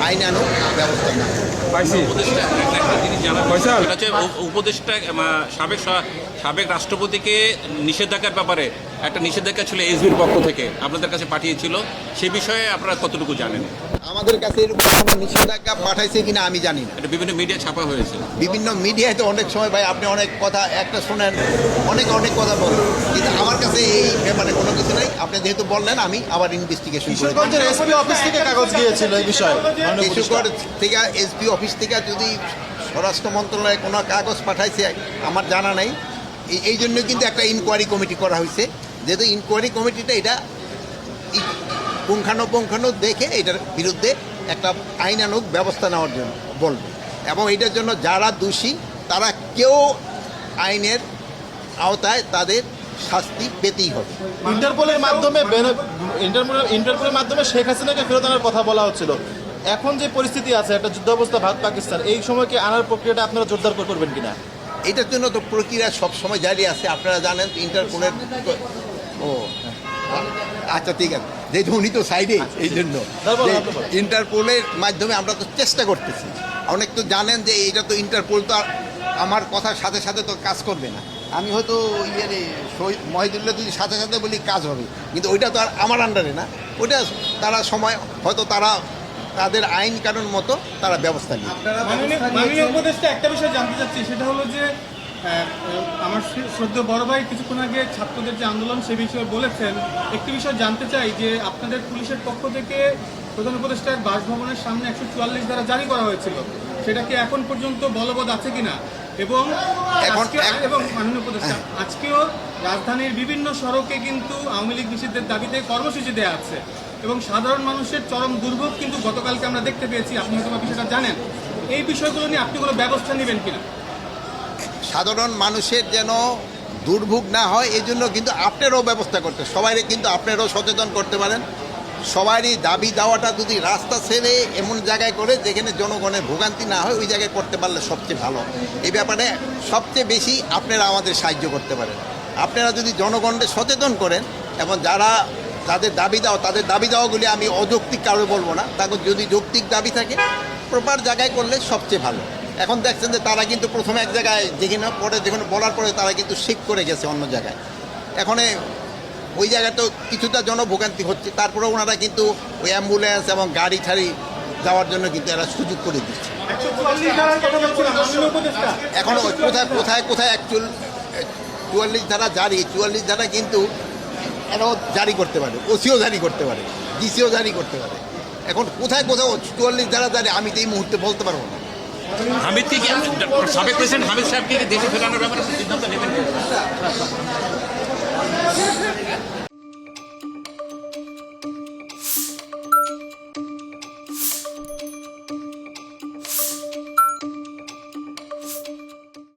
আইনানুগ ব্যবস্থা না। উপদেষ্টা সাবেক রাষ্ট্রপতিকে নিষেধাজ্ঞার ব্যাপারে একটা নিষেধাজ্ঞা ছিল এসবির পক্ষ থেকে আপনাদের কাছে পাঠিয়েছিল, সে বিষয়ে আপনারা কতটুকু জানেন? আমাদের কাছে এরকম কোনো নিষেধাজ্ঞা পাঠাইছে কিনা আমি জানি না। এটা বিভিন্ন মিডিয়া ছাপা হয়েছে। বিভিন্ন মিডিয়ায় তো অনেক সময় ভাই আপনি অনেক কথা একটা শোনেন, অনেক কথা বলেন, কিন্তু আমার কাছে এই ব্যাপারে কোনো কিছু নাই। আপনি যেহেতু বললেন আমি আবার ইনভেস্টিগেশন করি। কিশোরগঞ্জের এসপি অফিস থেকে কাগজ গিয়েছিল এই বিষয়ে, কিশোরগঞ্জ থেকে এসপি অফিস থেকে যদি স্বরাষ্ট্র মন্ত্রণালয়ে কোনো কাগজ পাঠাইছে আমার জানা নাই। এই জন্য কিন্তু একটা ইনকোয়ারি কমিটি করা হয়েছে, যেহেতু ইনকোয়ারি কমিটিটা এটা পুঙ্খানুপুঙ্খানু দেখে এটার বিরুদ্ধে একটা আইনানুগ ব্যবস্থা নেওয়ার জন্য বলবে, এবং এটার জন্য যারা দোষী তারা কেউ আইনের আওতায় তাদের শাস্তি পেতেই হবে। ইন্টারপোলের মাধ্যমে শেখ হাসিনাকে ফেরত আনার কথা বলা হচ্ছিল। এখন যে পরিস্থিতি আছে, একটা যুদ্ধাবস্থা ভারত পাকিস্তান, এই সময়কে আনার প্রক্রিয়াটা আপনারা জোরদার করবেন কিনা? এটার জন্য তো প্রক্রিয়া সবসময় জারি আছে, আপনারা জানেন। ইন্টারপোলের আচ্ছা ঠিক আছে, যেহেতু উনি তো সাইডে, এই জন্য ইন্টারপোলের মাধ্যমে আমরা তো চেষ্টা করতেছি। অনেক তো জানেন যে এটা তো ইন্টারপোল তো আমার কথার সাথে সাথে তো কাজ করবে না। আমি হয়তো মহিদুল্লাহ যদি সাথে সাথে বলি কাজ হবে, কিন্তু ওইটা তো আর আমার আন্ডারে না। ওইটা তারা সময় হয়তো তারা তাদের আইন কানুন মতো তারা ব্যবস্থা নিয়ে। মাননীয় উপদেষ্টা একটা বিষয় জানতে চাচ্ছি, সেটা হলো যে আমার শ্রদ্ধেয় বড় ভাই কিছুক্ষণ আগে ছাত্রদের যে আন্দোলন সে বিষয়ে বলেছেন। একটি বিষয় জানতে চাই যে আপনাদের পুলিশের পক্ষ থেকে প্রধান উপদেষ্টার বাসভবনের সামনে 144 ধারা জারি করা হয়েছিল, সেটা কি এখন পর্যন্ত বলবৎ আছে কিনা? এবং মাননীয় উপদেষ্টা আজকেও রাজধানীর বিভিন্ন সড়কে কিন্তু আওয়ামী লীগ নিষিদ্ধের দাবিতে কর্মসূচি দেওয়া আছে, এবং সাধারণ মানুষের চরম দুর্ভোগ কিন্তু গতকালকে আমরা দেখতে পেয়েছি। আপনি হয়তো বিষয়টা জানেন, এই বিষয়গুলো নিয়ে আপনি কোনো ব্যবস্থা নেবেন কিনা? সাধারণ মানুষের যেন দুর্ভোগ না হয় এই জন্য কিন্তু আপনারাও ব্যবস্থা করতে, সবাইকে কিন্তু আপনারাও সচেতন করতে পারেন। সবারই দাবি দাওয়াটা যদি রাস্তা ছেড়ে এমন জায়গায় করে যেখানে জনগণের ভোগান্তি না হয় ওই জায়গায় করতে পারলে সবচেয়ে ভালো। এই ব্যাপারে সবচেয়ে বেশি আপনারা আমাদের সাহায্য করতে পারেন। আপনারা যদি জনগণকে সচেতন করেন এবং যারা তাদের দাবি দাওয়াগুলি আমি অযৌক্তিক কারো বলবো না, তাদের যদি যৌক্তিক দাবি থাকে প্রপার জায়গায় করলে সবচেয়ে ভালো। এখন দেখছেন যে তারা কিন্তু প্রথমে এক জায়গায় যেখানে বলার পরে তারা কিন্তু শিফট করে গেছে অন্য জায়গায়। এখন ওই জায়গায় তো কিছুটা জনভোগান্তি হচ্ছে, তারপরে ওনারা কিন্তু ওই অ্যাম্বুলেন্স এবং গাড়ি ঠাড়ি যাওয়ার জন্য কিন্তু এরা সুযোগ করে দিচ্ছে। এখন কোথায় 44 ধারা জারি, 44 ধারা কিন্তু এরাও জারি করতে পারে, ওসিও জারি করতে পারে, ডিসিও জারি করতে পারে। এখন কোথায় 44 ধারা জারি আমি তো এই মুহূর্তে বলতে পারবো না। হামিদ কি সাবেক প্রেসিডেন্ট হামিদ সাহেবকে দেশে ফেরানোর ব্যাপারে সিদ্ধান্ত নেবেন?